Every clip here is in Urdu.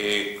1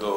2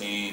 3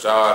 4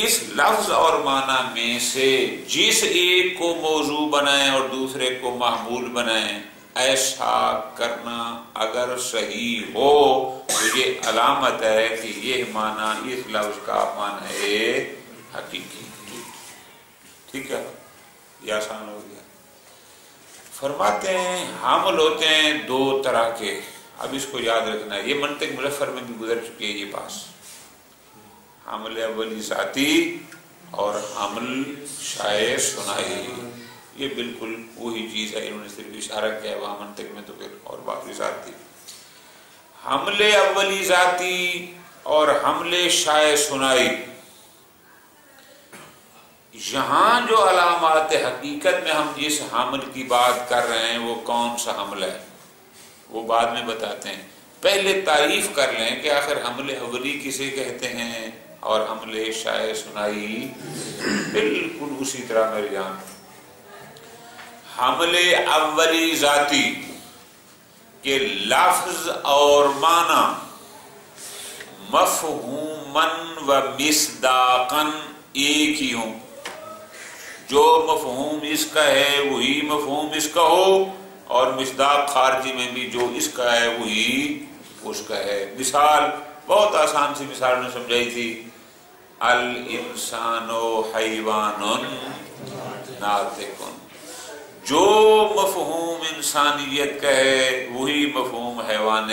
اس لفظ اور معنی میں سے جس ایک کو موضوع بنائیں اور دوسرے کو محمول بنائیں، ایسا کرنا اگر صحیح ہو تو یہ علامت ہے کہ یہ معنی اس لفظ کا معنی ہے حقیقی۔ ٹھیک ہے، یہ آسان ہو گیا۔ فرماتے ہیں حامل ہوتے ہیں دو طرح کے، اب اس کو یاد رکھنا ہے، یہ منطق مظفر میں بھی گزر چکی ہے یہ پاس، حمل اولی ذاتی اور حمل شائع ثنائی، یہ بالکل وہی چیز ہے، انہوں نے صرف اشارہ کیا ہے، وہاں منطق میں تو پھر اور باقی ذات تھی۔ حمل اولی ذاتی اور حمل شائع ثنائی، یہاں جو علامات حقیقت میں ہم جس حمل کی بات کر رہے ہیں وہ کون سا حمل ہے وہ بعد میں بتاتے ہیں، پہلے تعریف کر لیں کہ آخر حمل اولی کسے کہتے ہیں اور حمل شائع ثنائی بالکل اسی طرح میرے جان۔ حمل اولی ذاتی کے لفظ اور معنی مفہوماً و مصداقاً ایک ہی ہوں، جو مفہوم اس کا ہے وہی مفہوم اس کا ہو، اور مصداق خارجی میں بھی جو اس کا ہے وہی اس کا ہے۔ مثال بہت آسان سی مثال نے سمجھائی تھی، الانسان حیوان ناطق، جو مفہوم انسانیت کا ہے وہی مفہوم حیوان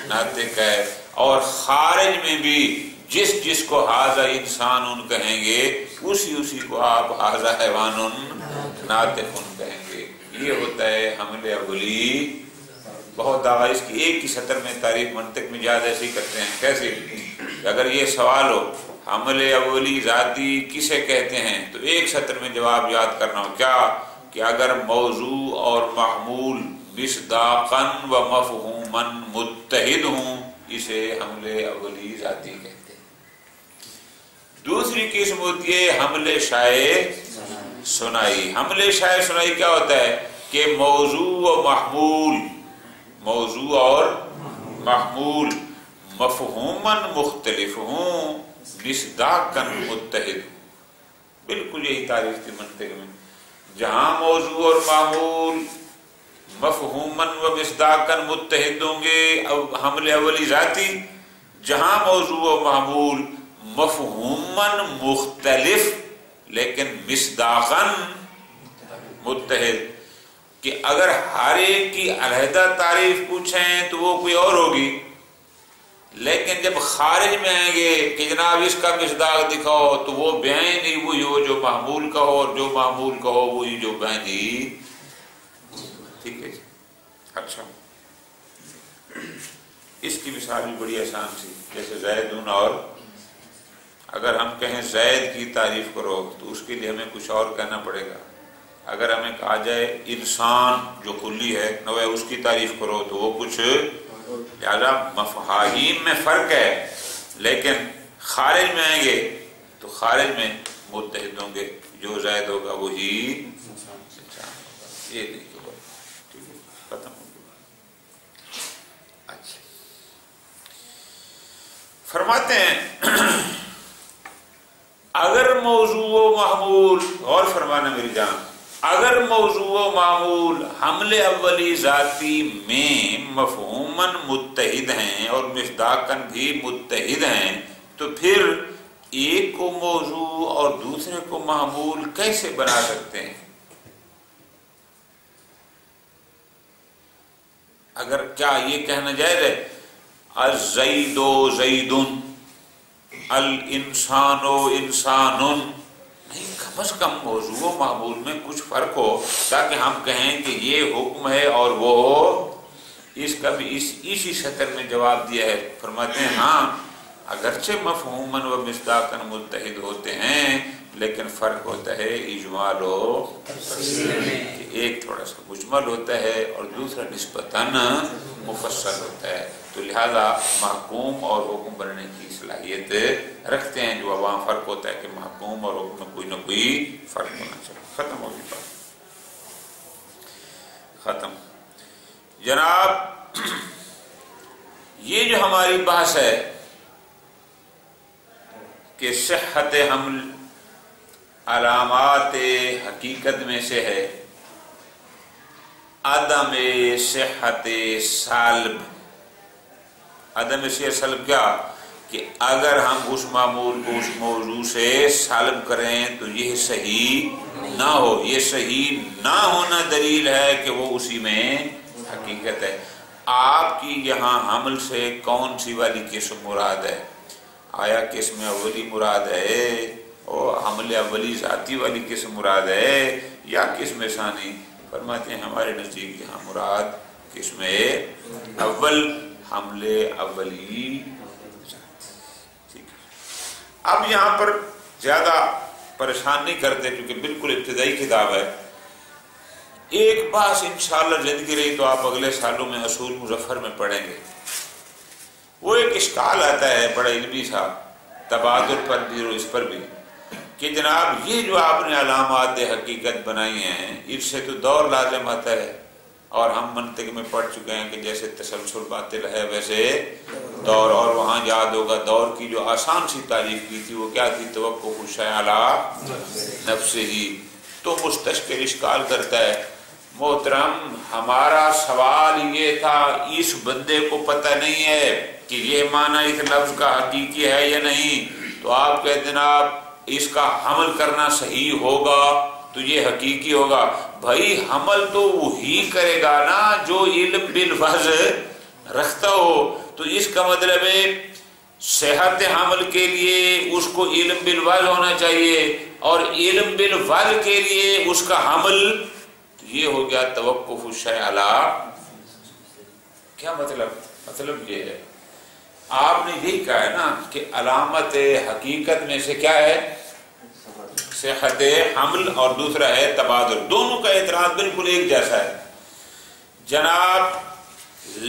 ناطق ہے، اور خارج میں بھی جس کو ھذا انسان کہیں گے اسی کو آپ ھذا حیوان ناطق کہیں گے۔ یہ ہوتا ہے حمل اولی۔ بہت دعویٰ اس کی ایک ہی سطر میں تعریف منطق میں جہاز ایسے ہی کرتے ہیں۔ کیسے؟ اگر یہ سوال ہو حمل اولی ذاتی کسے کہتے ہیں تو ایک سطر میں جواب یاد کرنا ہو کیا کہ اگر موضوع اور محمول مصداقاً و مفہوماً متحد ہوں اسے حمل اولی ذاتی کہتے ہیں۔ دوسری قسم ہوتی ہے حمل شائع ثنائی۔ حمل شائع ثنائی کیا ہوتا ہے کہ موضوع و محمول، موضوع اور محمول مفہوماً مختلف ہوں، مصداقاً متحد، بالکل یہی تعریف تھی منطق میں۔ جہاں موضوع اور معمول مفہوماً و مصداقاً متحد ہوں گے حمل اولی ذاتی، جہاں موضوع و معمول مفہوماً مختلف لیکن مصداقاً متحد، کہ اگر ہر ایک کی علیحدہ تعریف پوچھیں تو وہ کوئی اور ہوگی، لیکن جب خارج میں آئیں گے کہ جناب اس کا مصداق دکھاؤ تو وہ بعین ہی وہی ہو جو معمول کا ہو، اور جو معمول کا ہو وہی جو بعین ہی۔ ٹھیک ہے جی، اچھا اس کی مثال بھی بڑی آسان سی، جیسے زیدون، اور اگر ہم کہیں زید کی تعریف کرو تو اس کے لیے ہمیں کچھ اور کہنا پڑے گا، اگر ہمیں کہا جائے انسان جو کلی ہے نوے اس کی تعریف کرو تو وہ کچھ، لہذا مفاہیم میں فرق ہے، لیکن خارج میں آئیں گے تو خارج میں متحد ہوں گے، جو زید ہوگا وہی انسان ہوگا۔ یہ دیکھیے ٹھیک ہے، ختم ہو گیا۔ اچھا فرماتے ہیں اگر موضوع و معمول، اور فرمانا میری جان، اگر موضوع و معمول حمل اولی ذاتی میں مفہوماً متحد ہیں اور مصداقاً بھی متحد ہیں تو پھر ایک کو موضوع اور دوسرے کو معمول کیسے بنا سکتے ہیں؟ اگر کیا یہ کہنا جائز ہے الزید زید الانسان انسان؟ نہیں، کم از کم موضوع و معمول میں کچھ فرق ہو تاکہ ہم کہیں کہ یہ حکم ہے اور وہ اس کا بھی اسی سطر میں جواب دیا ہے۔ فرماتے ہیں ہاں اگرچہ مفہوماً و مصداقاً متحد ہوتے ہیں لیکن فرق ہوتا ہے اجمال و کہ ایک تھوڑا سا مجمل ہوتا ہے اور دوسرا نسبتاً مفصل ہوتا ہے، تو لہذا محکوم اور حکم بننے کی صلاحیت رکھتے ہیں، جو وہاں فرق ہوتا ہے کہ محکوم اور حکم میں کوئی نہ کوئی فرق ہونا چاہیے۔ ختم ہوگی بات، ختم جناب۔ یہ جو ہماری بحث ہے کہ صحت حمل علامات حقیقت میں سے ہے عدم صحت سلب. عدم صحت سلب کیا کہ اگر ہم اس معمول کو اس موضوع سے سالب کریں تو یہ صحیح نہ ہو. یہ صحیح نہ ہونا دلیل ہے کہ وہ اسی میں حقیقت ہے. آپ کی یہاں حمل سے کون سی والی قسم مراد ہے؟ آیا قسم اولی مراد ہے اور حمل اولی ذاتی والی قسم مراد ہے یا قسم ثانی؟ فرماتے ہیں ہمارے نزدیک یہاں مراد قسم اول حمل اولی. اب یہاں پر زیادہ پریشان نہیں کرتے کیونکہ بالکل ابتدائی کتاب ہے. ایک بات انشاءاللہ زندگی رہی تو آپ اگلے سالوں میں اصول مظفر میں پڑھیں گے. وہ ایک اشکال آتا ہے بڑا علمی سا تبادل پر بھی اور اس پر بھی کہ جناب یہ جو آپ نے علامات حقیقت بنائی ہیں اس سے تو دور لازم آتا ہے اور ہم منطق میں پڑھ چکے ہیں کہ جیسے تسلسل باطل ہے ویسے دور. اور وہاں یاد ہوگا دور کی جو آسان سی تعریف کی تھی وہ کیا تھی؟ توقف الشیء علی نفسہ. تو مستشکل اشکال کرتا ہے محترم ہمارا سوال یہ تھا اس بندے کو پتہ نہیں ہے کہ یہ معنی اس لفظ کا حقیقی ہے یا نہیں تو آپ کہتے جناب اس کا حمل کرنا صحیح ہوگا تو یہ حقیقی ہوگا. بھائی حمل تو وہی کرے گا نا جو علم بالفظ رکھتا ہو. تو اس کا مطلب ہے صحت حمل کے لیے اس کو علم بالفظ ہونا چاہیے اور علم بالفظ کے لیے اس کا حمل. تو یہ ہو گیا توقف الشیء علی. کیا مطلب یہ ہے آپ نے یہی کہا ہے نا کہ علامت حقیقت میں سے کیا ہے؟ صحت حمل اور دوسرا ہے تبادل. دونوں کا اعتراض بالکل ایک جیسا ہے. جناب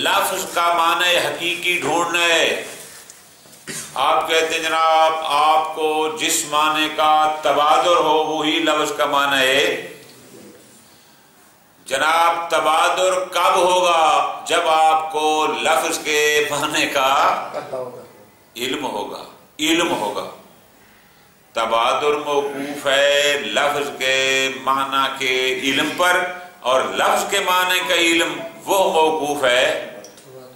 لفظ کا معنی حقیقی ڈھونڈنا ہے. آپ کہتے ہیں جناب آپ کو جس معنی کا تبادل ہو وہی لفظ کا معنی ہے. جناب تبادل کب ہوگا؟ جب آپ کو لفظ کے معنی کا علم ہوگا. تبادل موقوف ہے لفظ کے معنی کے علم پر اور لفظ کے معنی کا علم وہ موقوف ہے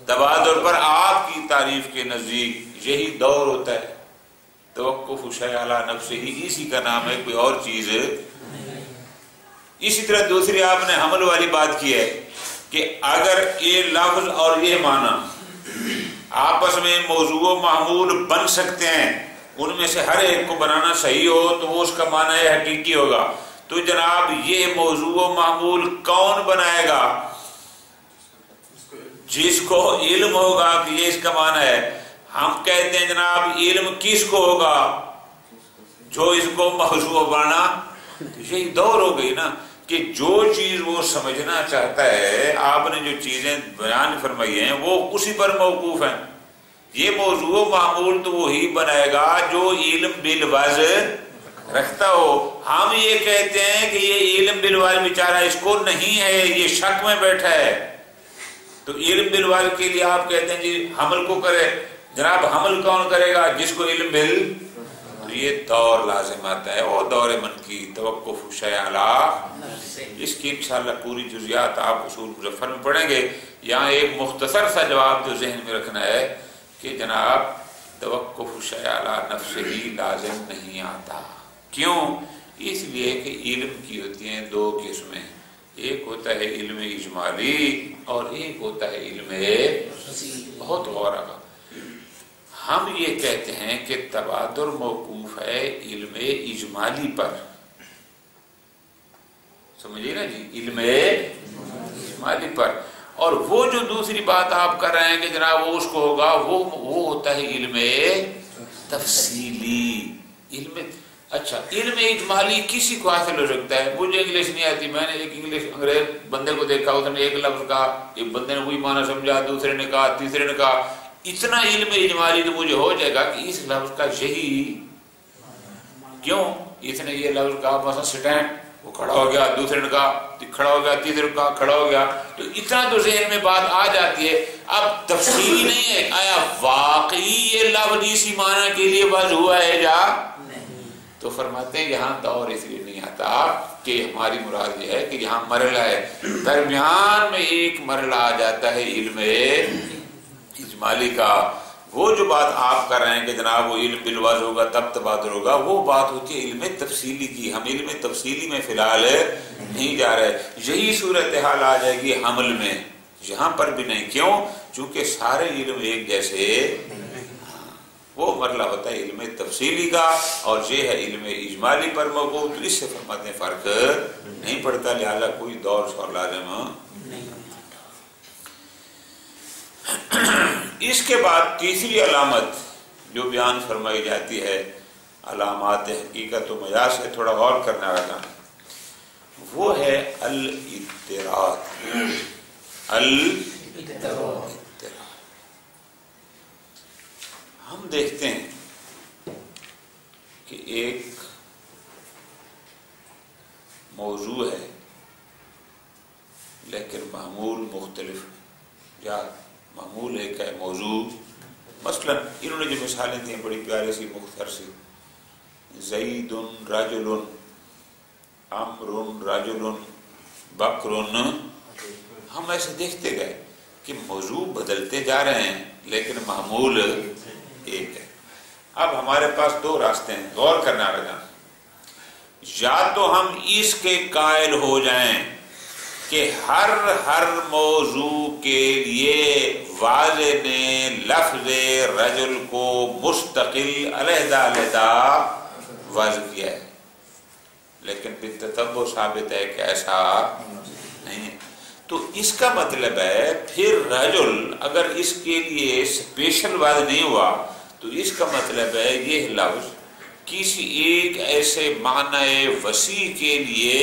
تبادل پر. آپ کی تعریف کے نزدیک یہی دور ہوتا ہے توقف الشیء علی نفسہ ہی. اسی کا نام ہے، کوئی اور چیز. اسی طرح دوسری آپ نے حمل والی بات کی ہے کہ اگر یہ لفظ اور یہ معنی آپس میں موضوع و معمول بن سکتے ہیں ان میں سے ہر ایک کو بنانا صحیح ہو تو وہ اس کا معنی حقیقی ہوگا. تو جناب یہ موضوع و معمول کون بنائے گا؟ جس کو علم ہوگا کہ یہ اس کا معنی ہے. ہم کہتے ہیں جناب علم کس کو ہوگا؟ جو اس کو موضوع بنا. یہی دور ہو گئی نا کہ جو چیز وہ سمجھنا چاہتا ہے آپ نے جو چیزیں بیان فرمائی ہیں وہ اسی پر موقوف ہیں. یہ موضوع معمول تو وہی بنائے گا جو علم بالفظ رکھتا ہو. ہم یہ کہتے ہیں کہ یہ علم بالفظ بیچارہ اس کو نہیں ہے، یہ شک میں بیٹھا ہے. تو علم بالفظ کے لیے آپ کہتے ہیں جی حمل کو کرے. جناب حمل کون کرے گا؟ جس کو علم بال. تو یہ دور لازم آتا ہے اور دور منکی توقف الشیء علی. اس کی انشاءاللہ پوری جزیات آپ اصول مظفر میں پڑھیں گے. یہاں ایک مختصر سا جواب جو ذہن میں رکھنا ہے کہ جناب توقف الشیء علی نفسہ ہی لازم نہیں آتا. کیوں؟ اس لیے کہ علم کی ہوتی ہیں دو قسمیں. ایک ہوتا ہے علم اجمالی اور ایک ہوتا ہے علم. بہت غور آگا. ہم یہ کہتے ہیں کہ تبادل موقوف ہے علم اجمالی پر. سمجھیے نا جی، علم اجمالی پر. اور وہ جو دوسری بات آپ کر رہے ہیں کہ جناب وہ اس کو ہوگا وہ ہوتا ہے علم تفصیلی. علم اچھا علم اجمالی کسی کو حاصل ہو سکتا ہے. مجھے انگلش نہیں آتی، میں نے ایک انگلش انگریز بندے کو دیکھا اس نے ایک لفظ کہا، ایک بندے نے وہی معنی سمجھا، دوسرے نے کہا، تیسرے نے کہا. اتنا علم اجمالی تو مجھے ہو جائے گا کہ اس لفظ کا یہی کیوں اس نے یہ لفظ کہا مثلا سٹینڈ، وہ کھڑا ہو گیا، دوسرے نے کہا کھڑا ہو گیا، تیسرے نے کہا کھڑا ہو گیا. تو اتنا تو ذہن میں بات آ جاتی ہے. اب تفصیلی نہیں ہے آیا واقعی یہ لفظ حدیثی معنی کے لیے وضع ہوا ہے یا تو فرماتے ہیں یہاں دور اس لیے نہیں آتا کہ ہماری مراد یہ ہے کہ یہاں مرحلہ ہے، درمیان میں ایک مرحلہ آ جاتا ہے علم اجمالی کا. وہ جو بات آپ کر رہے ہیں کہ جناب وہ علم بالوضع ہوگا تب تبادل ہوگا، وہ بات ہوتی ہے علم تفصیلی کی. ہم علم تفصیلی میں فی الحال نہیں جا رہے. یہی صورتحال آ جائے گی حمل میں، یہاں پر بھی نہیں. کیوں؟ چونکہ سارے علم ایک جیسے. وہ مرحلہ ہوتا ہے علم تفصیلی کا اور یہ ہے علم اجمالی پر مبنی. تو اس سے فرماتے ہیں فرق نہیں پڑتا، لہذا کوئی دور اور لازم نہیں. اس کے بعد تیسری علامت جو بیان فرمائی جاتی ہے علامات حقیقت و مجاز سے تھوڑا غور کرنا ہوگا، وہ ہے الاضطراد. ہم دیکھتے ہیں کہ ایک موضوع ہے لیکن معمول مختلف ہے، یا معمول ایک ہے موضوع. مثلا انہوں نے جو مثالیں دی ہیں بڑی پیاری سی مختصر سی، زید رجل، عمر رجل، بکر. ہم ایسے دیکھتے گئے کہ موضوع بدلتے جا رہے ہیں لیکن معمول ایک ہے. اب ہمارے پاس دو راستے ہیں، غور کرنا ہوگا. یا تو ہم اس کے قائل ہو جائیں کہ ہر موضوع کے لیے واضح نے لفظ رجل کو مستقل علیحدہ واضح کیا ہے، لیکن بالتتبع ثابت ہے کہ ایسا نہیں ہے. تو اس کا مطلب ہے پھر رجل اگر اس کے لیے اسپیشل واضح نہیں ہوا تو اس کا مطلب ہے یہ لفظ کسی ایک ایسے معنی وسیع کے لیے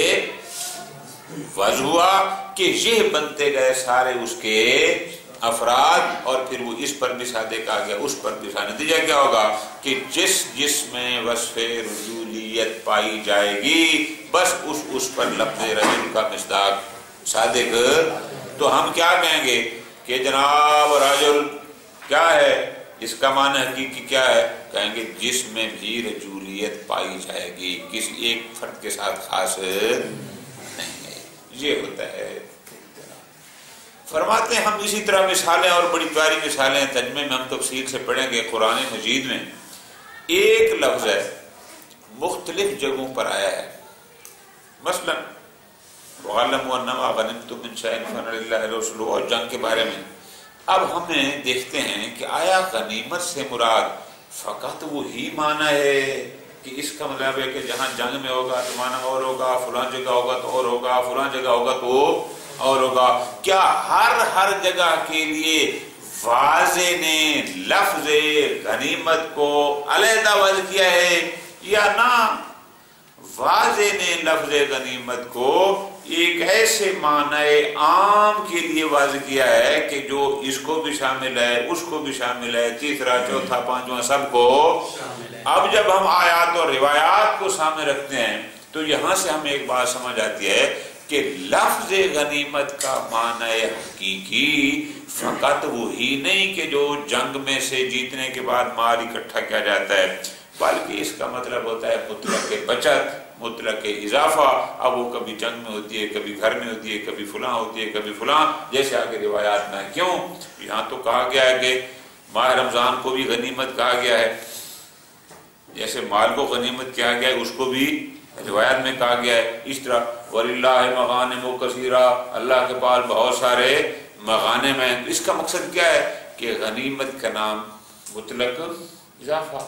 واضح ہوا کہ یہ بنتے گئے سارے اس کے افراد، اور پھر وہ اس پر بھی صادق آ گیا اس پر بھی صادق. نتیجہ کیا ہوگا کہ جس میں وصف رجولیت پائی جائے گی بس اس پر لفظ رجل کا مصداق صادق. تو ہم کیا کہیں گے کہ جناب رجل کیا ہے، اس کا معنی حقیقی کیا ہے؟ کہیں گے جس میں بھی رجولیت پائی جائے گی، کسی ایک فرد کے ساتھ خاص نہیں ہے. یہ ہوتا ہے. فرماتے ہیں ہم اسی طرح مثالیں اور بڑی پیاری مثالیں ترجمے میں ہم تفصیل سے پڑھیں گے. قرآن مجید میں ایک لفظ ہے مختلف جگہوں پر آیا ہے. مثلا وَعَلَّمُوا أَنَّمَا غَنِمْتُم مِّن شَيْءٍ فَأَنَّ لِلَّهِ رَسُولُهُ، اور جنگ کے بارے میں. اب ہمیں دیکھتے ہیں کہ آیا غنیمت سے مراد فقط وہی معنی ہے کہ اس کا مطلب ہے کہ جہاں جنگ میں ہوگا تو معنی اور ہوگا، فلاں جگہ ہوگا تو اور ہوگا، فلاں جگہ ہوگا تو اور ہوگا؟ کیا ہر جگہ کے لیے واضح نے لفظ غنیمت کو علیحدہ واضح کیا ہے، یا نہ واضح نے لفظ غنیمت کو ایک ایسے معنی عام کے لیے واضح کیا ہے کہ جو اس کو بھی شامل ہے، اس کو بھی شامل ہے، تیسرا چوتھا پانچواں سب کو. اب جب ہم آیات اور روایات کو سامنے رکھتے ہیں تو یہاں سے ہمیں ایک بات سمجھ آتی ہے کہ لفظ غنیمت کا معنی حقیقی فقط وہی نہیں کہ جو جنگ میں سے جیتنے کے بعد مال اکٹھا کیا جاتا ہے، بلکہ اس کا مطلب ہوتا ہے مطلق بچت، مطلق اضافہ. اب وہ کبھی جنگ میں ہوتی ہے، کبھی گھر میں ہوتی ہے، کبھی فلاں ہوتی ہے، کبھی فلاں، جیسے آگے روایات میں. کیوں؟ یہاں تو کہا گیا ہے کہ ماہ رمضان کو بھی غنیمت کہا گیا ہے، جیسے مال کو غنیمت کہا گیا ہے اس کو بھی روایات میں کہا گیا ہے. اس طرح وَلِلَّهِ مَغَانِمُ كَثِيرًا، اللہ کے پاس بہت سارے مغانم ہیں. اس کا مقصد کیا ہے کہ غنیمت کا نام مطلق اضافہ،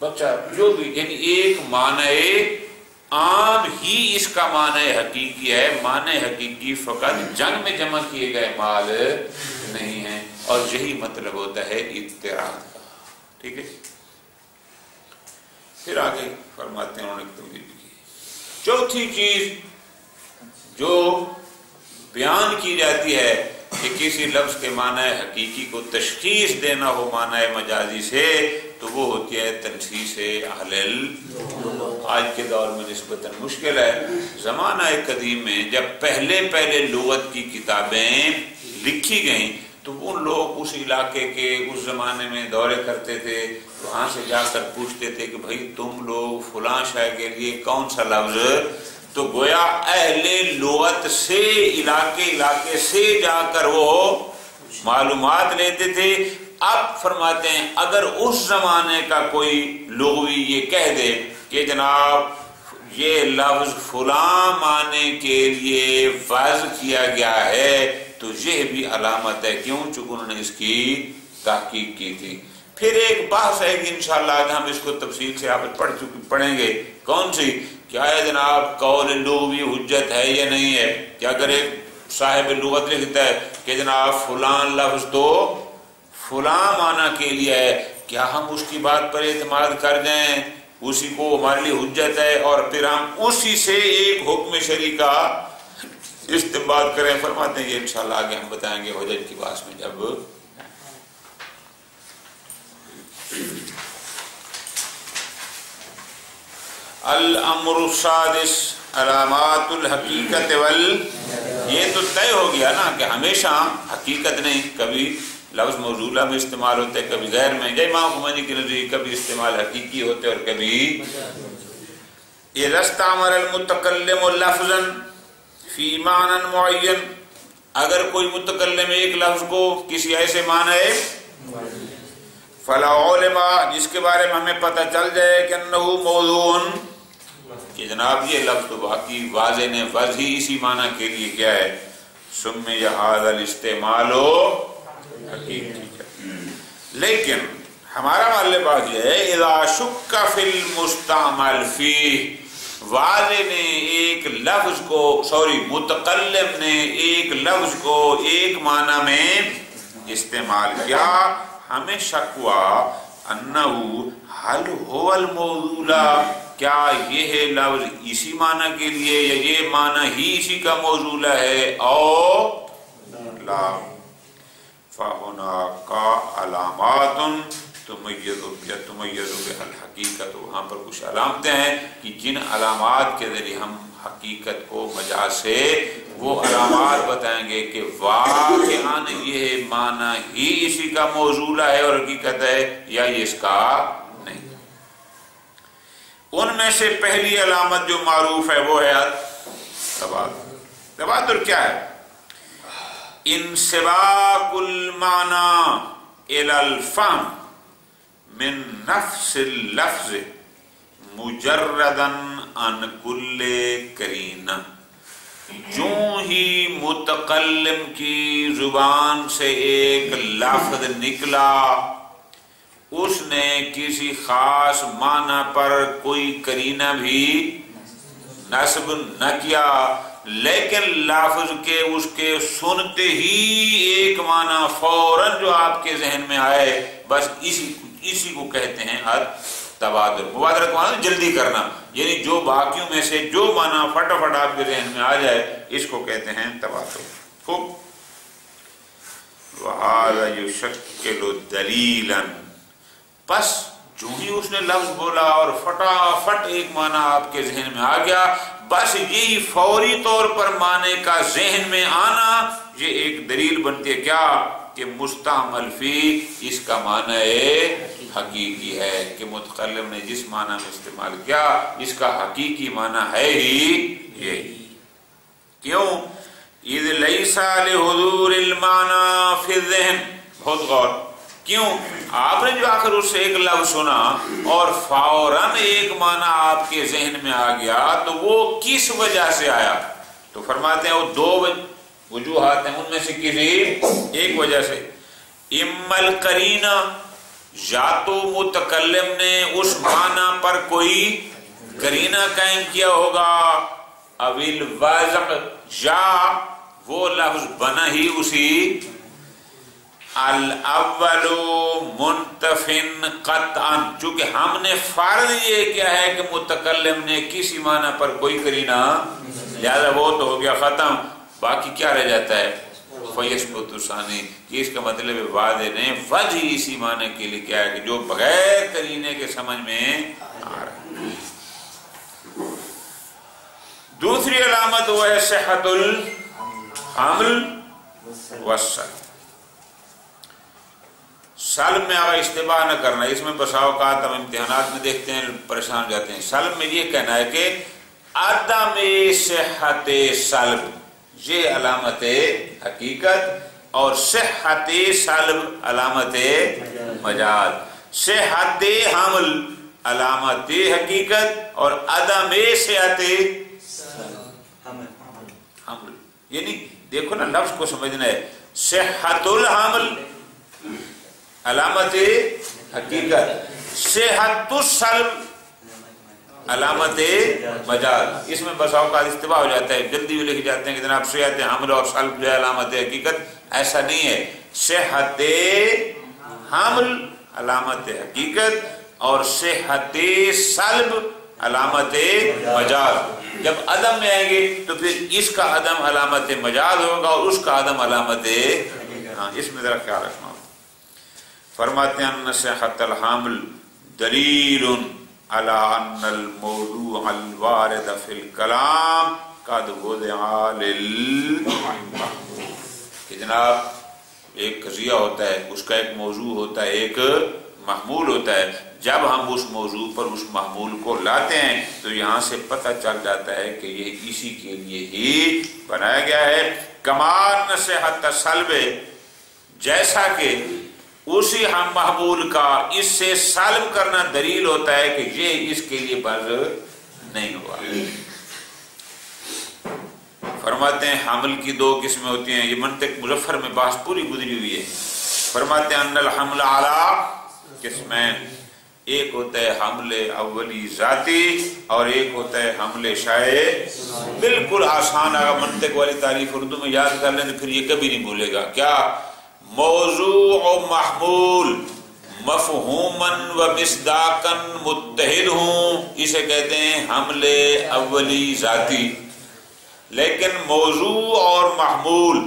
بچت، جو بھی، یعنی ایک معنی عام ہی اس کا معنی حقیقی ہے. معنی حقیقی فقط جنگ میں جمع کیے گئے مال نہیں ہیں، اور یہی مطلب ہوتا ہے اضطراد کا. ٹھیک ہے. پھر آگے فرماتے ہیں انہوں نے تمہید کی چوتھی چیز جو بیان کی جاتی ہے کہ کسی لفظ کے معنی حقیقی کو تشخیص دینا ہو معنی مجازی سے، تو وہ ہوتی ہے تنسیس اہل العلم. آج کے دور میں نسبتاً مشکل ہے. زمانہ قدیم میں جب پہلے لغت کی کتابیں لکھی گئیں تو ان لوگ اس علاقے کے اس زمانے میں دورے کرتے تھے، وہاں سے جا کر پوچھتے تھے کہ بھائی تم لوگ فلاں شے کے لیے کون سا لفظ، تو گویا اہل لغت سے علاقے سے جا کر وہ معلومات لیتے تھے۔ اب فرماتے ہیں اگر اس زمانے کا کوئی لغوی یہ کہہ دے کہ جناب یہ لفظ فلاں معنی کے لیے وضع کیا گیا ہے تو یہ بھی علامت ہے، کیوں؟ چونکہ انہوں نے اس کی تحقیق کی تھی۔ پھر ایک بحث ہے کہ انشاءاللہ آج ہم اس کو تفصیل سے آپ پڑھیں گے، کون سی؟ کیا ہے جناب قول لغوی حجت ہے یا نہیں ہے؟ کہ اگر ایک صاحب لغت لکھتا ہے کہ جناب فلاں لفظ تو فلاں معنی کے لیے ہے، کیا ہم اس کی بات پر اعتماد کر جائیں، اسی کو ہمارے لیے حجت ہے، اور پھر ہم اسی سے ایک حکم شرعی کا استنباط کریں؟ فرماتے ہیں یہ انشاءاللہ آگے ہم بتائیں گے حجت کی بات میں جب الامر السادس علامات الحقیقت یہ تو طے ہو گیا نا کہ ہمیشہ حقیقت نہیں، کبھی لفظ موصولہ میں استعمال ہوتے کبھی غیر میں، جے امام خمینی کی نظریے کبھی استعمال حقیقی ہوتے اور کبھی اذا استعمل المتکلم لفظا فی معنی معین، اگر کوئی متکلم ایک لفظ کو کسی ایسے معنی فلا علم، جس کے بارے میں ہمیں پتہ چل جائے کہ انہو موضوع، کہ جناب یہ لفظ تو باقی واضح نے وضع ہی اسی معنی کے لیے کیا ہے، سمی هذا الاستعمال حقیقی۔ لیکن ہمارا معلق بات یہ ہے اذا شک فی المستعمل فیہ، واضح نے ایک لفظ کو متکلم نے ایک لفظ کو ایک معنی میں استعمال کیا، ہمیں شک ہوا انہو حل هو الموضوع، کیا یہ لفظ اسی معنی کے لیے یا یہ معنی ہی اسی کا موضوع ہے او لا، فَهُنَاكَ عَلَامَاتٌ تُمَيَّزُ بِهَا الْحَقِيقَةُ، وہاں پر کچھ علامتیں ہیں کہ جن علامات کے ذریعے ہم حقیقت کو مجاز سے وہ علامات بتائیں گے کہ واقعاً یہ معنی ہی اسی کا موضوع ہے اور حقیقت ہے یا یہ اس کا نہیں۔ ان میں سے پہلی علامت جو معروف ہے وہ ہے تبادر۔ تبادر کیا ہے؟ انسباق المعنی الى الفهم من نفس اللفظ مجردا عن کل قرینہ، جو ہی متکلم کی زبان سے ایک لفظ نکلا اس نے کسی خاص معنی پر کوئی قرینہ بھی نصب نہ کیا، لیکن لفظ کے اس کے سنتے ہی ایک معنی فوراً جو آپ کے ذہن میں آئے، بس اسی کو کہتے ہیں تبادر۔ مبادرہ کو معنی جلدی کرنا، یعنی جو باقیوں میں سے جو معنی فٹافٹ آپ کے ذہن میں آ جائے اس کو کہتے ہیں تبادر۔ خوب، وَهَذَا يُشَكِّلُ دَلِيلًا، پس جو ہی اس نے لفظ بولا اور فٹافٹ ایک معنی آپ کے ذہن میں آ گیا، بس یہی فوری طور پر معنی کا ذہن میں آنا یہ ایک دلیل بنتی ہے کیا؟ کہ مستعمل فی اس کا معنی حقیقی ہے، کہ متکلم نے جس معنی میں استعمال کیا اس کا حقیقی معنی ہے ہی یہی۔ کیوں؟ اذ لیس لحضور المعنی فی الذہن، بہت غور، کیوں؟ آپ نے جو آخر اس سے ایک لفظ سنا اور فوراً ایک معنی آپ کے ذہن میں آ گیا تو وہ کس وجہ سے آیا؟ تو فرماتے ہیں وہ دو وجوہات ہیں، ان میں سے کسی ایک وجہ سے، اما القرینہ، یا تو متکلم نے اس معنی پر کوئی قرینہ قائم کیا ہوگا، اویل الوضع، یا وہ لفظ بنا ہی اسی الاول منتفن قطعا، چونکہ ہم نے فرض یہ کیا ہے کہ متکلم نے کسی معنی پر کوئی قرینہ، لہذا وہ تو ہو گیا ختم، باقی کیا رہ جاتا ہے فیثبت ثانی، کہ اس کا مطلب واضح نے وجہ اسی معنی کے لیے کیا ہے کہ جو بغیر قرینے کے سمجھ میں آ رہا ہے۔ دوسری علامت وہ ہے صحت الحمل والسقم، سلب میں آپ اشتباہ نہ کرنا، اس میں بسا اوقات ہم امتحانات میں دیکھتے ہیں پریشان ہو جاتے ہیں۔ سلب میں یہ کہنا ہے کہ عدم صحت سلب یہ علامت حقیقت اور صحت سلب علامت مجاز، صحت حمل علامت حقیقت اور عدم صحت حمل، یعنی دیکھو نا لفظ کو سمجھنا ہے، صحت الحمل علامت حقیقت، صحت السلب علامت مجاز۔ اس میں بسا اوقات اشتباہ ہو جاتا ہے، جلدی بھی لکھ جاتے ہیں کہ جناب صحت حمل اور سلب جو ہے علامت حقیقت، ایسا نہیں ہے، صحت حمل علامت حقیقت اور صحت سلب علامت مجاز۔ جب عدم میں آئیں گے تو پھر اس کا عدم علامت مجاز ہوگا اور اس کا عدم علامت، ہاں اس میں ذرا خیال رکھنا ہوگا۔ فرماتے ہیں ان صحت الحمل دلیل علی ان الموضوع الوارد فی الکلام قد وضع للمحمول، کہ جناب ایک قضیہ ہوتا ہے، اس کا ایک موضوع ہوتا ہے، ایک محمول ہوتا ہے، جب ہم اس موضوع پر اس محمول کو لاتے ہیں تو یہاں سے پتہ چل جاتا ہے کہ یہ اسی کے لیے ہی بنایا گیا ہے۔ کمان صحت سلب، جیسا کہ اسی ہم محمول کا اس سے سلب کرنا دلیل ہوتا ہے کہ یہ اس کے لیے بر نہیں ہوا۔ فرماتے ہیں حمل کی دو قسمیں ہوتی ہیں، یہ منطق مظفر میں بحث پوری گزری ہوئی ہے۔ فرماتے ہیں ان الحمل علی قسمیں، ایک ہوتا ہے حمل اولی ذاتی اور ایک ہوتا ہے حمل شائع۔ بالکل آسان، اگر منطق والی تعریف اردو میں یاد کر لیں تو پھر یہ کبھی نہیں بھولے گا۔ کیا؟ موضوع و محمول مفہوماً و مصداقاً متحد ہوں، اسے کہتے ہیں حمل اولی ذاتی، لیکن موضوع اور محمول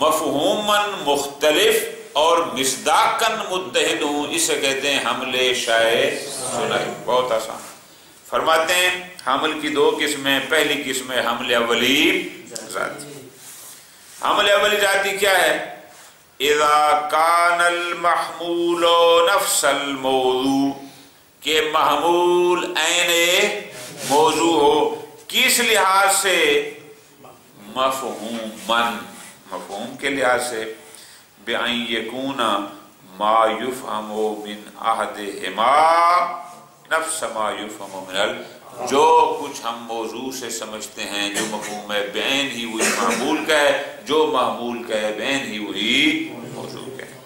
مفہوماً مختلف اور مصداقاً متحد ہوں، اسے کہتے ہیں حمل شائع ثنائی۔ بہت آسان۔ فرماتے ہیں حمل کی دو قسمیں، پہلی قسم ہے حمل اولی ذاتی۔ حمل اولی ذاتی کیا ہے؟ اذا کان المحمول نفس الموضوع، کہ محمول عین موضوع ہو، کس لحاظ سے؟ مفہوماً، مفہوم کے لحاظ سے، بأن یکون ما یفہم من احدہما نفس ما یفہم من جو کچھ ہم موضوع سے سمجھتے ہیں، جو مفہوم ہے بعین ہی وہی معمول کا ہے، جو معمول کا ہے بعین ہی وہی موضوع کا ہے۔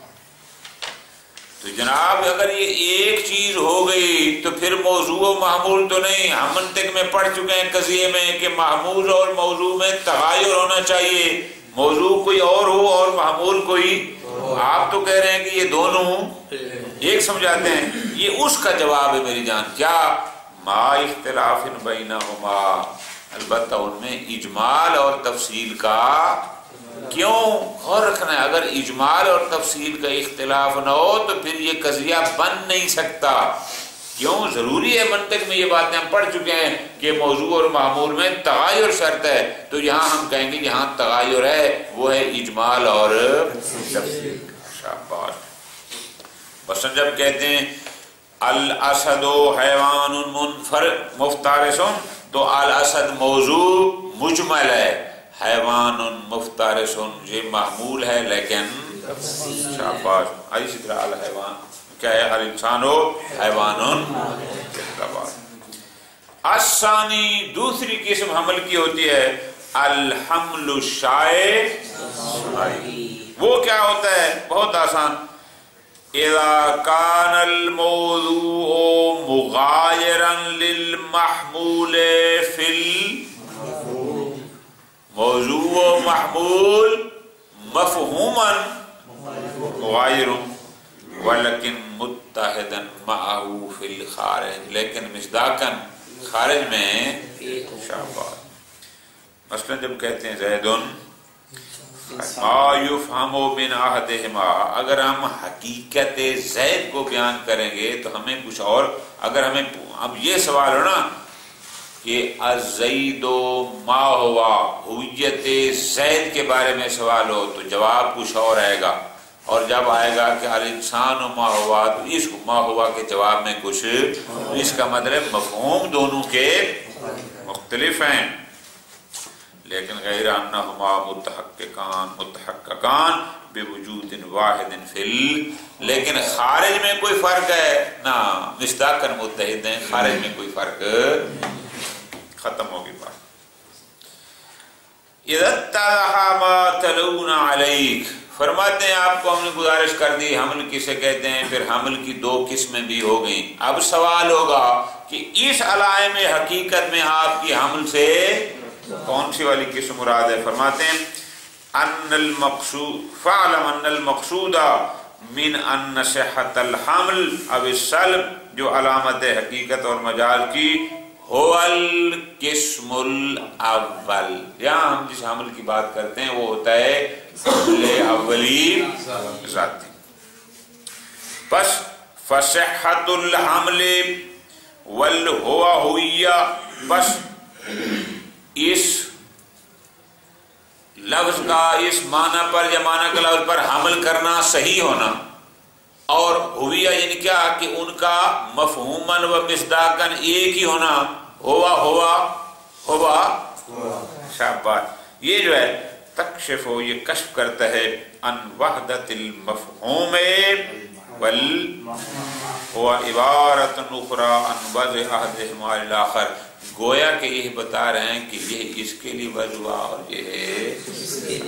تو جناب اگر یہ ایک چیز ہو گئی تو پھر موضوع و معمول تو نہیں۔ ہم منطق میں پڑھ چکے ہیں قضیے میں کہ معمول اور موضوع میں تغایر ہونا چاہیے، موضوع کوئی اور ہو اور معمول کوئی، آپ تو کہہ رہے ہیں کہ یہ دونوں ایک سمجھاتے ہیں، یہ اس کا جواب ہے میری جان۔ کیا؟ ما اختلاف بینہما، البتہ ان میں اجمال اور تفصیل کا، کیوں؟ غور رکھنا ہے، اگر اجمال اور تفصیل کا اختلاف نہ ہو تو پھر یہ قضیہ بن نہیں سکتا۔ کیوں؟ ضروری ہے، منطق میں یہ باتیں ہم پڑھ چکے ہیں کہ موضوع اور معمول میں تغایر شرط ہے، تو یہاں ہم کہیں گے یہاں تغایر ہے، وہ ہے اجمال اور تفصیل۔ شاباش۔ بس جب کہتے ہیں الاسد حیوان منفرد مفترس، تو الاسد موضوع مجمل ہے، حیوان مفترس یہ محمول ہے لیکن شاباش۔ اسی طرح الحیوان کیا ہے؟ الانسان حیوان۔ الثانی، دوسری قسم حمل کی ہوتی ہے الحمل الشائع، وہ کیا ہوتا ہے؟ بہت آسان۔ اذا کان الموضوع مغایرا للمحمول فی موضوع و محمول مفہوما مغایر ولکن متحدا معه فی الخارج، لیکن مصداقا خارج میں شاباش۔ مثلا جب کہتے ہیں زیدن ما یفہم من احدہما، اگر ہم حقیقت زید کو بیان کریں گے تو ہمیں کچھ اور، اگر ہمیں اب یہ سوال ہو نا کہ الزید ما ہوا، ہویت زید کے بارے میں سوال ہو تو جواب کچھ اور آئے گا، اور جب آئے گا کہ الانسان و ما ہوا تو اس ما ہوا کے جواب میں کچھ، اس کا مطلب مفہوم دونوں کے مختلف ہیں، لیکن غیر انہما متحققان بوجود واحد لیکن خارج میں کوئی فرق ہے نہ، مصداقاً متحد ہیں، خارج میں کوئی فرق، ختم ہوگی بات۔ اذا اتضح ما تلون علیک، فرماتے ہیں آپ کو ہم نے گزارش کر دی حمل کسے کہتے ہیں، پھر حمل کی دو قسمیں بھی ہو گئیں، اب سوال ہوگا کہ اس علائم حقیقت میں آپ کی حمل سے کون سی والی قسم مراد ہے؟ فرماتے ہیں ان المقصود فعلم ان المقصود من ان صحت الحمل او السلب، جو علامت حقیقت اور مجال کی، هو القسم الاول، یہاں ہم جس حمل کی بات کرتے ہیں وہ ہوتا ہے حمل اولی ذاتی۔ پس فصحت الحمل والہویہ، پس اس لفظ کا اس معنی پر یا معنی کے لفظ پر حمل کرنا صحیح ہونا، اور ہویہ یعنی کیا کہ ان کا مفہوماً و مصداقاً ایک ہی ہونا، ہوا شاباش، یہ جو ہے تکشف ہو، یہ کشف کرتا ہے ان وحدت المفہوم بل هو عبارت اخرى عن وضع احدهما الاخر، گویا کہ یہ بتا رہے ہیں کہ یہ اس کے لیے وضع اور یہ ہے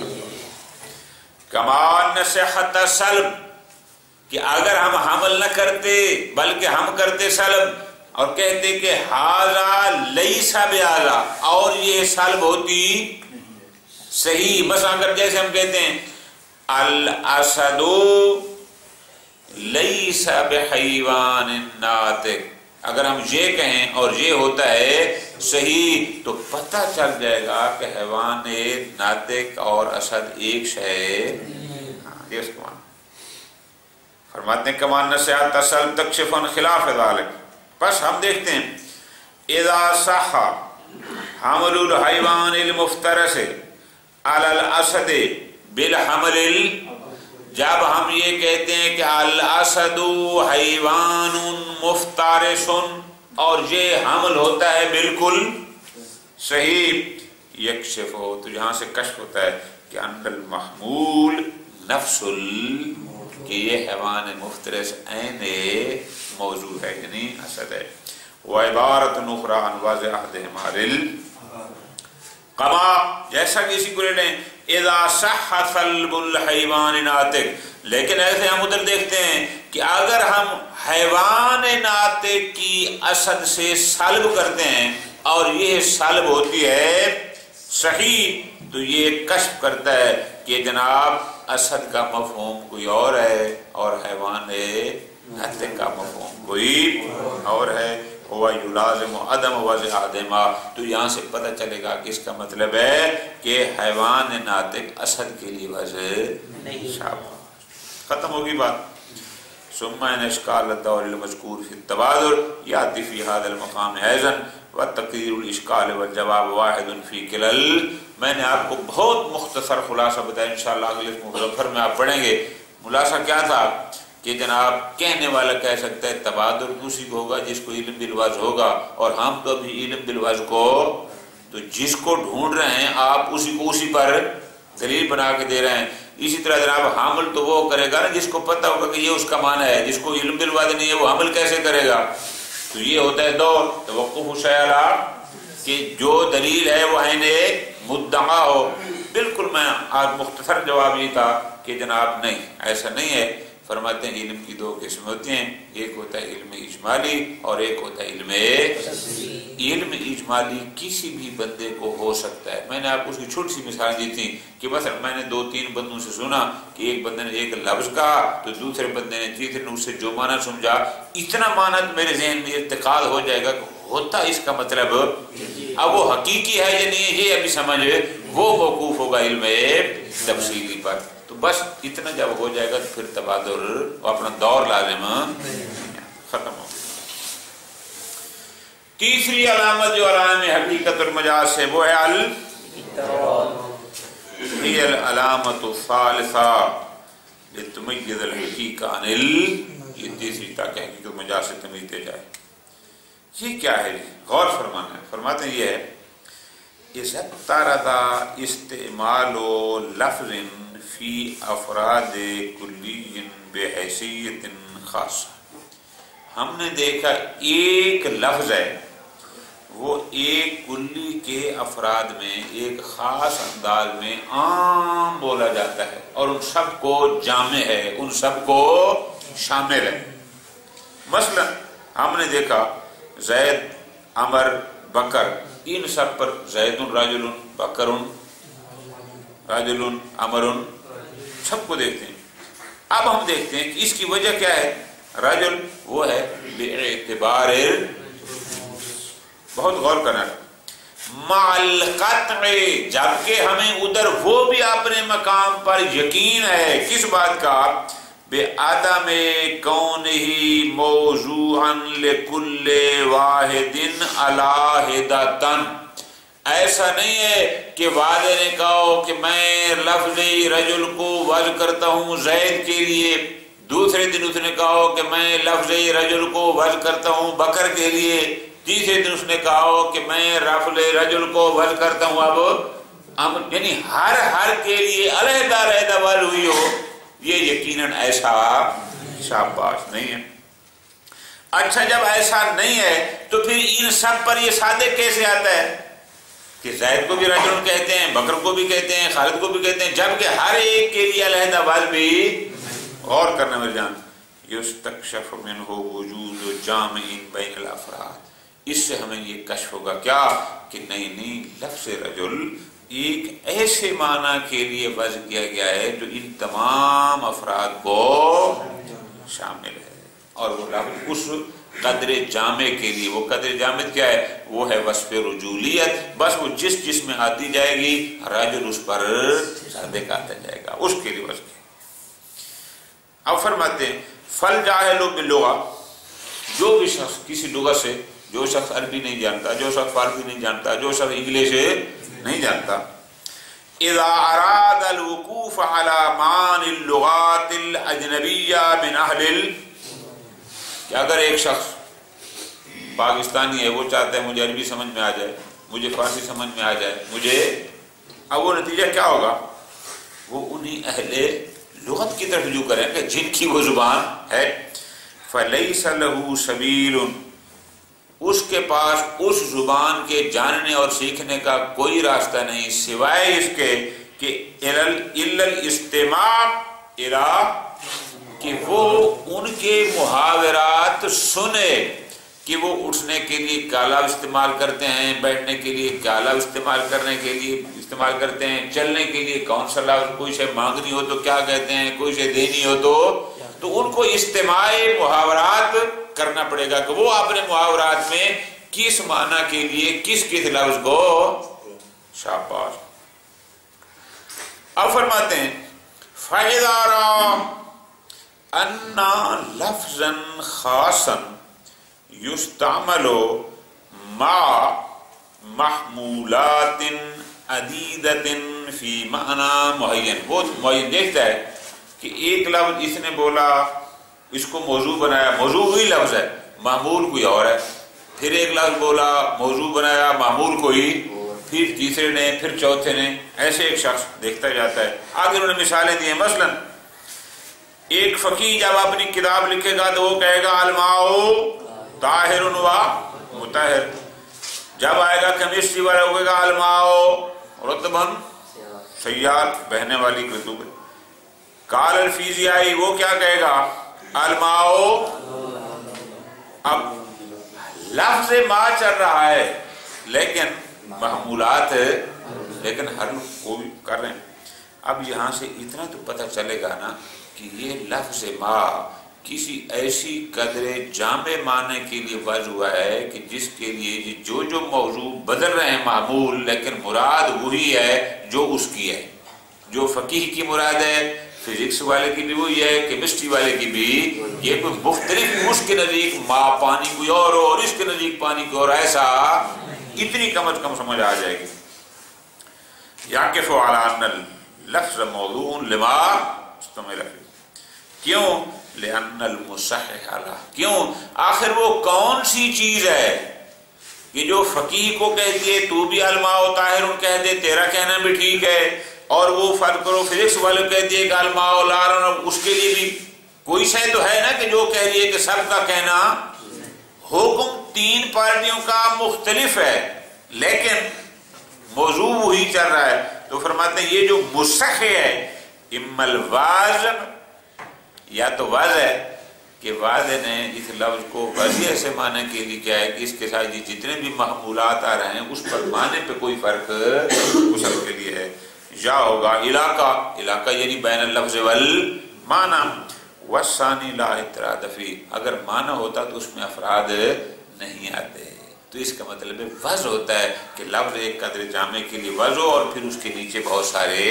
کمان صحت سلب، کہ اگر ہم حمل نہ کرتے بلکہ ہم کرتے سلب اور کہتے کہ ھذا لیس بھذا، اور یہ سلب ہوتی صحیح، مثلا اگر جیسے ہم کہتے ہیں الاسد لیس بحیوان ناطق، اگر ہم یہ کہیں اور یہ ہوتا ہے صحیح تو پتہ چل جائے گا کہ حیوان ناطق اور اسد ایک شے، یہ اس کو معنی فرماتے ہیں کمان نصیحت تسل تکشفن خلاف ذالک۔ پس ہم دیکھتے ہیں اذا صح حمل الحیوان المفترس علی الاسد بالحمل، جب ہم یہ کہتے ہیں کہ الاسد حیوان مفترس اور یہ حمل ہوتا ہے بالکل صحیح، یکشف ہو، تو یہاں سے کشف ہوتا ہے کہ ان المحمول نفس کہ یہ حیوان مفترس عین موضوع ہے، یعنی اسد ہے، وعبارت اخرى عن وضع احدهما کما، جیسا کہ اسی کو لے لیں اذا صح سلب الحیوان ناطق، لیکن ایسے ہم ادھر دیکھتے ہیں کہ اگر ہم حیوان ناطق کی اسد سے سلب کرتے ہیں اور یہ سلب ہوتی ہے صحیح، تو یہ کشف کرتا ہے کہ جناب اسد کا مفہوم کوئی اور ہے اور حیوان ناطق کا مفہوم کوئی اور ہے، ہوا یلازم عدم وضع احدہما، تو یہاں سے پتہ چلے گا کہ اس کا مطلب ہے کہ حیوان ناطق اسد کے لیے وضع نہیں، ختم ہوگی بات۔ ثم ان اشکال الدور المذکور فی التبادر یاتی فی هذا المقام ایضا وتقریر الاشکال والجواب واحد فی کلل، میں نے آپ کو بہت مختصر خلاصہ بتایا، انشاءاللہ اگلے مظفر میں آپ پڑھیں گے۔ خلاصہ کیا تھا کہ جناب کہنے والا کہہ سکتا ہے تبادر اسی کو ہوگا جس کو علم بالوضع ہوگا، اور ہم تو ابھی علم بالوضع کو، تو جس کو ڈھونڈ رہے ہیں آپ اسی کو اسی پر دلیل بنا کے دے رہے ہیں۔ اسی طرح جناب حامل تو وہ کرے گا نا جس کو پتہ ہوگا کہ یہ اس کا معنی ہے، جس کو علم بالوضع نہیں ہے وہ حمل کیسے کرے گا؟ تو یہ ہوتا ہے دور توقف شیعہ کہ جو دلیل ہے وہ عین مدعا ہو۔ بالکل میں آج مختصر جواب یہ تھا کہ جناب نہیں، ایسا نہیں ہے۔ فرماتے ہیں علم کی دو قسم ہوتی ہیں، ایک ہوتا ہے علم اجمالی اور ایک ہوتا ہے علم اجمالی کسی بھی بندے کو ہو سکتا ہے۔ میں نے آپ کو اس کی چھوٹی سی مثال دی تھی کہ مثلا میں نے 2-3 بندوں سے سنا کہ ایک بندے نے ایک لفظ کہا تو دوسرے بندے نے تیسرے نے اس سے جو معنی سمجھا، اتنا معنی میرے ذہن میں ارتقال ہو جائے گا کہ ہوتا اس کا مطلب، اب وہ حقیقی ہے یا نہیں یہ ابھی سمجھ، وہ موقوف ہوگا علم تفصیلی پر۔ تو بس اتنا جب ہو جائے گا تو پھر تبادر اپنا دور لازم ختم ہو۔ تیسری علامت جو علامت حقیقت المجاز ہے وہ ہے العلامت الثالثہ، لتمیز الحقیق عن یہ تیسری تاکہ حقیقت مجاز سے تمیز دے جائے. یہ کیا ہے جی؟ غور فرمانا ہے. فرماتے ہیں یہ ہے اذا اقترض استعمال لفظ فی افراد کلی بحیثیت خاصہ. ہم نے دیکھا ایک لفظ ہے وہ ایک کلی کے افراد میں ایک خاص انداز میں عام بولا جاتا ہے اور ان سب کو جامع ہے، ان سب کو شامل ہے. مثلا ہم نے دیکھا زید، عمر، بکر، ان سب پر زید رجل، بکر رجل، عمر، سب کو دیکھتے ہیں. اب ہم دیکھتے ہیں کہ اس کی وجہ کیا ہے. رجل وہ ہے باعتبار، بہت غور کرنا ہے، مع القطع، جبکہ ہمیں ادھر وہ بھی اپنے مقام پر یقین ہے کس بات کا، بعدم کونہ موضوعا لکل واحد علیٰ. ایسا نہیں ہے کہ والد نے کہا کہ میں لفظ رجل کو وضع کرتا ہوں زید کے لیے، دوسرے دن اس نے کہا کہ میں لفظ رجل کو وضع کرتا ہوں بکر کے لیے، تیسرے دن اس نے کہا کہ میں لفظ رجل کو وضع کرتا ہوں اب یعنی ہر کے لیے علیحدہ علیحدہ وضع ہوئی ہو، یہ یقیناً ایسا شاباش نہیں ہے. اچھا جب ایسا نہیں ہے تو پھر ان سب پر یہ صادق کیسے آتا ہے کہ زید کو بھی رجل کہتے ہیں، بکر کو بھی کہتے ہیں، خالد کو بھی کہتے ہیں، جبکہ ہر ایک کے لیے علیحدہ وضع بھی. غور کرنا میرے جان. یستکشف منہ وجود جامع بین الافراد. اس سے ہمیں یہ کشف ہوگا کیا کہ نہیں لفظ رجل ایک ایسے معنی کے لیے وضع کیا گیا ہے جو ان تمام افراد کو شامل ہے، اور وہ لفظ اس قدر جامع کے لیے. وہ قدر جامع کیا ہے؟ وہ ہے وصف رجولیت. بس وہ جس میں آتی جائے گی رجل اس پر صادق آتا جائے گا، اس کے لیے وصف. اب فرماتے ہیں فالجاہل باللغہ، جو بھی شخص کسی لغت سے، جو شخص عربی نہیں جانتا، جو شخص فارسی نہیں جانتا، جو شخص انگلش نہیں جانتا، اذا اراد الوقوف على معانی اللغات الاجنبیہ من اہل کہ اگر ایک شخص پاکستانی ہے، وہ چاہتا ہے مجھے عربی سمجھ میں آ جائے، مجھے فارسی سمجھ میں آ جائے، اب وہ نتیجہ کیا ہوگا؟ وہ انہی اہل لغت کی طرف رجوع کریں کہ جن کی وہ زبان ہے. فلیس لہ سبیل، اس کے پاس اس زبان کے جاننے اور سیکھنے کا کوئی راستہ نہیں سوائے اس کے کہ الا الاستماع الی، کہ وہ ان کے محاورات سنے کہ وہ اٹھنے کے لیے کیا لفظ استعمال کرتے ہیں، بیٹھنے کے لیے کیا لفظ استعمال کرنے کے لیے استعمال کرتے ہیں، چلنے کے لیے کون سا لفظ، کوئی شے مانگنی ہو تو کیا کہتے ہیں، کوئی شے دینی ہو تو ان کو استماع محاورات کرنا پڑے گا کہ وہ اپنے محاورات میں کس معنی کے لیے کس لفظ کو. شاباش. اب فرماتے ہیں فَإِذَا رَأَى أَنَّ لَفْظًا خَاصًا یستعمل مع محمولات عدیدۃ فی معنی معین. وہ معین دیکھتا ہے کہ ایک لفظ اس نے بولا، اس کو موضوع بنایا، موضوع وہی لفظ ہے، معمول کوئی اور ہے. پھر ایک لفظ بولا، موضوع بنایا، معمول کوئی، پھر تیسرے نے، پھر چوتھے نے، ایسے ایک شخص دیکھتا جاتا ہے. آگے انہوں نے مثالیں دی ہیں. مثلا ایک فقیہ جب اپنی کتاب لکھے گا تو وہ کہے گا الماء طاہر و مطہر. جب آئے گا کیمسٹری والا ہوگا گا الماء رطبن سیال، بہنے والی رطوبت. قال الفیزیائی وہ کیا کہے گا الماء. اب لفظ ما چل رہا ہے لیکن محمولات لیکن ہر کو بھی کر رہے ہیں. اب یہاں سے اتنا تو پتہ چلے گا نا کہ یہ لفظ ما کسی ایسی قدر جامع معنی کے لیے وضع ہوا ہے کہ جس کے لیے جو موضوع بدل رہے ہیں معمول، لیکن مراد وہی ہے جو اس کی ہے. جو فقیہ کی مراد ہے، فزکس والے کی بھی وہی ہے، کیمسٹری والے کی بھی. یہ کوئی مختلف، اس کے نزدیک ماں پانی کوئی اور اس کے نزدیک پانی کوئی اور، ایسا اتنی کم از کم سمجھ آ جائے گی. یاقف علی ان اللفظ موضوع لما استعمل فیہ. کیوں؟ لأن المصحح علیہ، کیوں؟ آخر وہ کون سی چیز ہے کہ جو فقیہ کو کہہ دیے تو بھی الماء و طاہر کہہ دے، تیرا کہنا بھی ٹھیک ہے، اور وہ فرق کرو فزکس والے کہہ دیے کہ الماء و لارن، اس کے لیے بھی کوئی شے تو ہے نا کہ جو کہہ دیے کہ سب کا کہنا، حکم تین پارٹیوں کا مختلف ہے لیکن موضوع وہی چل رہا ہے۔ تو فرماتے ہیں یہ جو مصحح ہے، اما الواضح، یا تو واضح ہے کہ واضح نے اس لفظ کو واضح سے معنی کے لیے کیا ہے کہ اس کے ساتھ جتنے بھی محمولات آ رہے ہیں اس پر معنی پہ کوئی فرق غسل کے لیے ہے، یا ہوگا علاقہ، علاقہ یعنی بین اللفظ والمعنی، والثانی لا اعتراض فی، اگر معنی ہوتا تو اس میں افراد نہیں آتے، تو اس کا مطلب ہے وضع ہوتا ہے کہ لفظ ایک قدر جامع کے لیے وضع اور پھر اس کے نیچے بہت سارے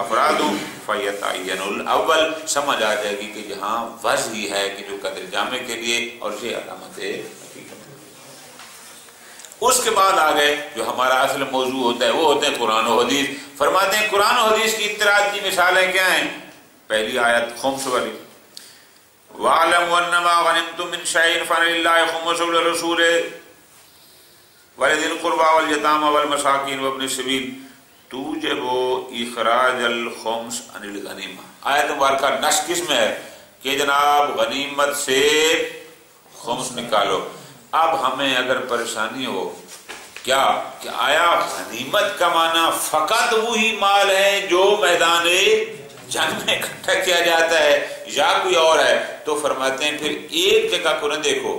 افراد ہوں، فیتعین الاول، سمجھ آ جائے گی کہ جہاں وضع ہی ہے کہ جو قدر جامع کے لیے، اور یہ علامت حقیقت ہے۔ اس کے بعد آگئے جو ہمارا اصل موضوع ہوتا ہے وہ ہوتے ہیں قرآن و حدیث۔ فرماتے ہیں قرآن و حدیث کی اطلاعات کی مثالیں کیا ہیں؟ پہلی آیت خمس والی، وَاعْلَمُوا أَنَّمَا غَنِمْتُم مِّن شَيْءٍ فَلِلَّهِ خُمُسُهُ وَلِلرَّسُولِ وَلِذِي الْقُرْبَى وَالْيَتَامَى وَالْمَسَاكِينِ وَابْنِ السَّبِيلِ تُوجِبُ إِخْرَاجَ الْخُمُسِ عَنِ الْغَنِیمَہ۔ آیت مبارکہ نص کس میں ہے کہ جناب غنیمت سے خمس نکالو۔ اب ہمیں اگر پریشانی ہو کیا کہ آیا غنیمت کا معنی فقط وہی مال ہے جو میدان جنگ میں اکٹھا کیا جاتا ہے یا کوئی اور ہے؟ تو فرماتے ہیں پھر ایک جگہ کو نہ دیکھو،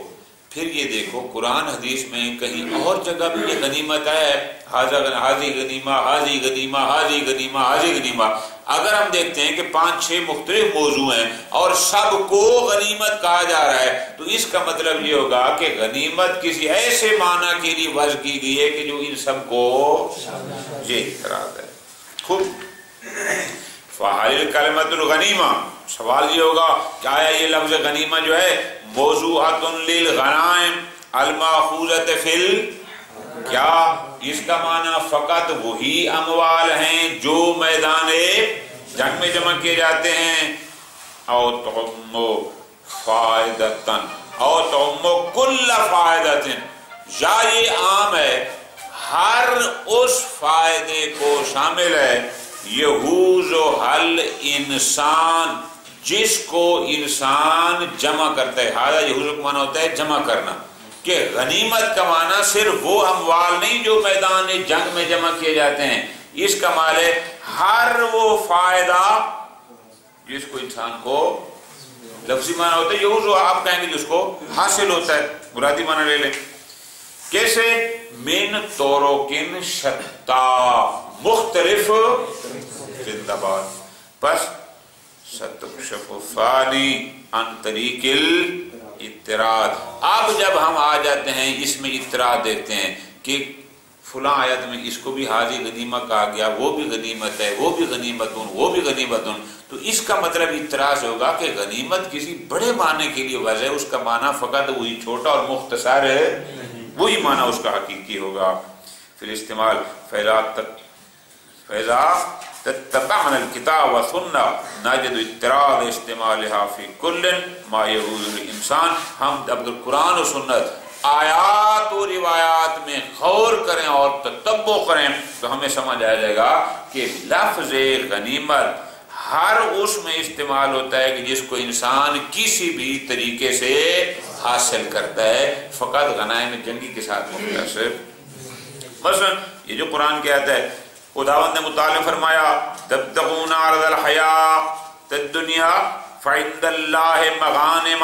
پھر یہ دیکھو قرآن حدیث میں کہیں اور جگہ بھی یہ غنیمت ہے، حاضی غنیمہ، حاضی غنیمہ، حاضی غنیمہ، حاضی غنیمہ۔ اگر ہم دیکھتے ہیں کہ 5-6 مختلف موضوع ہیں اور سب کو غنیمت کہا جا رہا ہے، تو اس کا مطلب یہ ہوگا کہ غنیمت کسی ایسے معنی کے لیے وضع کی گئی ہے کہ جو ان سب کو یہ اعتراض ہے۔ خوب، فاعل کلمۃ الغنیمہ، سوال یہ ہوگا کہ آیا یہ لفظ غنیمہ جو ہے موضوعۃ للغنائم الماخوذۃ فی کیا اس کا معنی فقط وہی اموال ہیں جو میدان جنگ میں جمع کیے جاتے ہیں؟ او تعم فائدتن او تعم کل فائدتن، یا یہ عام ہے ہر اس فائدے کو شامل ہے، یہوز و حل انسان، جس کو انسان جمع کرتا ہے۔ ہاں یہوز کا معنی ہوتا ہے جمع کرنا، کہ غنیمت کا معنی صرف وہ اموال نہیں جو میدان جنگ میں جمع کیے جاتے ہیں، اس کا معنی ہے ہر وہ فائدہ جس کو انسان کو، لفظی معنی ہوتا ہے یہوز، آپ کہیں گے جس کو حاصل ہوتا ہے، مرادی معنی لے لیں۔ کیسے؟ من طرق شتیٰ، مختلف زندہ باد، پس ستکشف فانی عن طریق الاطراد۔ اب جب ہم آ جاتے ہیں اس میں اطراد دیکھتے ہیں کہ فلاں آیت میں اس کو بھی حاضی غنیمہ کہا گیا، وہ بھی غنیمت ہے، وہ بھی غنیمتن، وہ بھی غنیمتن، تو اس کا مطلب اعتراض ہوگا کہ غنیمت کسی بڑے معنی کے لیے وضع ہے، اس کا معنی فقط وہی چھوٹا اور مختصر ہے، وہی معنی اس کا حقیقی ہوگا۔ پھر استعمال فیضا تتبعنا الکتاب و سنہ نجد اطراد استعمالها فی کل ما یجوز الانسان۔ ہم جب قرآن و سنت آیات و روایات میں غور کریں اور تتبع کریں تو ہمیں سمجھ آ جائے گا کہ لفظ غنیمت ہر اس میں استعمال ہوتا ہے کہ جس کو انسان کسی بھی طریقے سے حاصل کرتا ہے، فقط غنائم جنگی کے ساتھ مختصر۔ مثلا یہ جو قرآن کی آیت ہے، خداوند نے متعلق فرمایا تبتغون عرض الحیاۃ الدنیا فعند اللہ مغانم،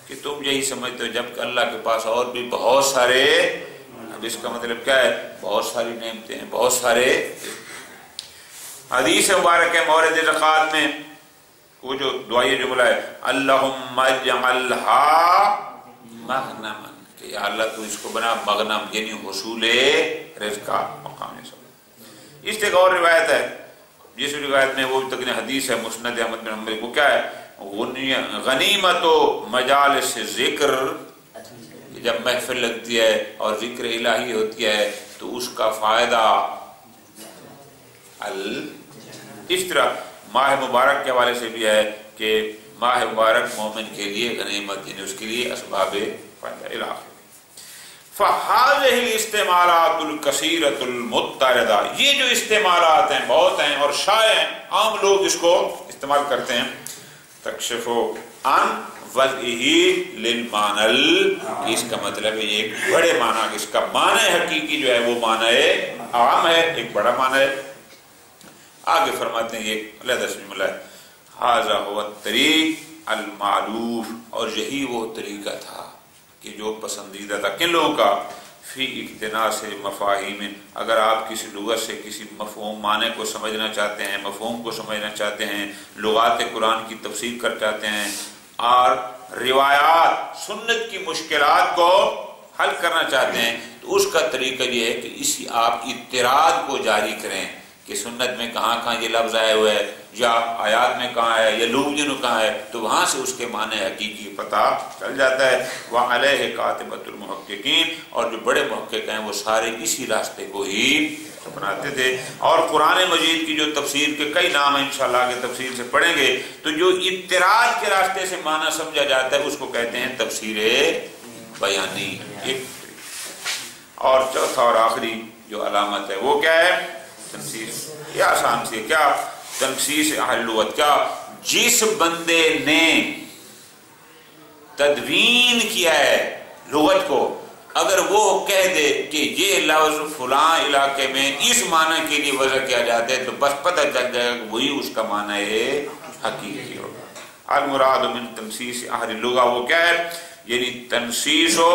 کہ تم یہی سمجھتے ہو جب کہ اللہ کے پاس اور بھی بہت سارے، اب اس کا مطلب کیا ہے؟ بہت ساری نعمتیں ہیں، بہت سارے۔ حدیث مبارک ہے مورد زکوٰۃ میں وہ جو دعائی جملہ ہے اللہم اجعلھا مغنما، کہ یا اللہ تو اس کو بنا مغنم یعنی حصول رزق کا مقام سب۔ اس ایک اور روایت ہے جس روایت میں وہ تقریباً حدیث ہے مسند احمد بن حنبل، وہ کیا ہے؟ غنیمت و مجالس ذکر، جب محفل لگتی ہے اور ذکر الہی ہوتی ہے تو اس کا فائدہ اس طرح ماہ مبارک کے حوالے سے بھی ہے کہ ماہ مبارک مومن کے لیے غنیمت، یعنی اس کے لیے اسباب فائدہ الہ۔ فَهَذِهِ الْإِسْتِعْمَالَاتُ الْكَثِيرَةُ الْمُضْطَرَدَةُ، یہ جو استعمالات ہیں بہت ہیں اور شائع ہیں، عام لوگ اس کو استعمال کرتے ہیں۔ تکشف عن وضعه للمعنى، اس کا مطلب ہے ایک بڑے معنی، اس کا معنی حقیقی جو ہے وہ معنی عام ہے، ایک بڑا معنی ہے۔ آگے فرماتے ہیں یہ علیحدہ سے جملہ ہے، ھذا هو الطریق المعلوف، اور یہی وہ طریقہ تھا کہ جو پسندیدہ تھا کن لوگوں کا، فی اقتناء سے مفاہیم، اگر آپ کسی لغت سے کسی مفہوم معنی کو سمجھنا چاہتے ہیں، مفہوم کو سمجھنا چاہتے ہیں، لغات قرآن کی تفسیر کر چاہتے ہیں، اور روایات سنت کی مشکلات کو حل کرنا چاہتے ہیں، تو اس کا طریقہ یہ ہے کہ اسی آپ اضطراد کو جاری کریں کہ سنت میں کہاں کہاں یہ لفظ آئے ہوئے ہے، یا آیات میں کہاں ہے، یا لوگ جنہوں کہاں ہے، تو وہاں سے اس کے معنی حقیقی پتہ چل جاتا ہے۔ وَعَلَيْهِ قَاطِبَةُ الْمُحَقِّقِينَ، اور جو بڑے محقق ہیں وہ سارے اسی راستے کو ہی اپناتے تھے۔ اور قرآن مجید کی جو تفسیر کے کئی نام ہیں، انشاءاللہ آگے تفسیر سے پڑھیں گے، تو جو اضطراد کے راستے سے معنی سمجھا جاتا ہے اس کو کہتے ہیں تفسیر بیانی۔ اور چوتھا اور آخری جو علامت ہے وہ کیا ہے؟ تنسیس۔ یہ آسان سی ہے، کیا تنسیس اہل لغت، کیا جس بندے نے تدوین کیا ہے لغت کو، اگر وہ کہہ دے کہ یہ لفظ فلاں علاقے میں اس معنی کے لیے وضع کیا جاتا ہے، تو بس پتہ چل جائے گا وہی اس کا معنی ہے حقیقی ہوگا۔ المراد من تنسیس اہل اللغہ، وہ کیا ہے؟ یعنی تنسیس و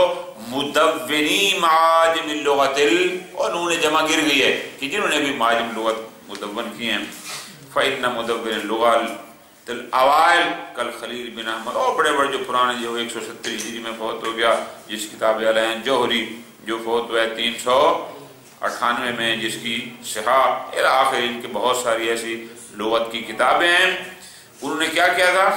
مدونی معاجم اللغت، اور انہوں نے جمع گر گئی ہے کہ جنہوں نے بھی معاجم لغت مدون کی ہیں۔ فإن مدون اللغة الاوائل کالخلیل بن احمد، اور بڑے بڑے جو پرانے جو 170 ہجری میں فوت ہو گیا، جس کتاب علیہ جوہری جو فوت ہوا ہے 398 میں، جس کی صحاح الی آخر، ان کے بہت ساری ایسی لغت کی کتابیں ہیں، انہوں نے کیا کیا تھا؟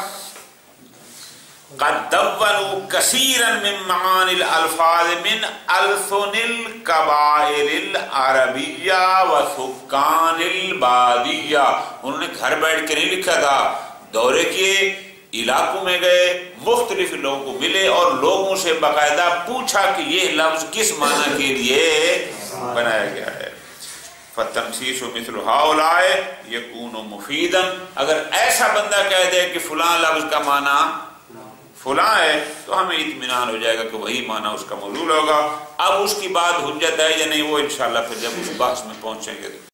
قد دونوا كثيرا من معاني الالفاظ من السن القبائل العربیہ وسکان البادیہ، انہوں نے گھر بیٹھ کے نہیں لکھا تھا، دورے کیے، علاقوں میں گئے، مختلف لوگوں کو ملے اور لوگوں سے باقاعدہ پوچھا کہ یہ لفظ کس معنی کے لیے بنایا گیا ہے۔ فَالتَّنْسِيسُ مِثْلُ هَؤُلَاءِ يَكُونُ مُفِيدًا، اگر ایسا بندہ کہہ دے کہ فلاں لفظ کا معنی فلاں ہے، تو ہمیں اطمینان ہو جائے گا کہ وہی معنی اس کا موصول ہوگا۔ اب اس کی بات حجت ہے یا نہیں، وہ انشاءاللہ پھر جب اس بحث میں پہنچیں گے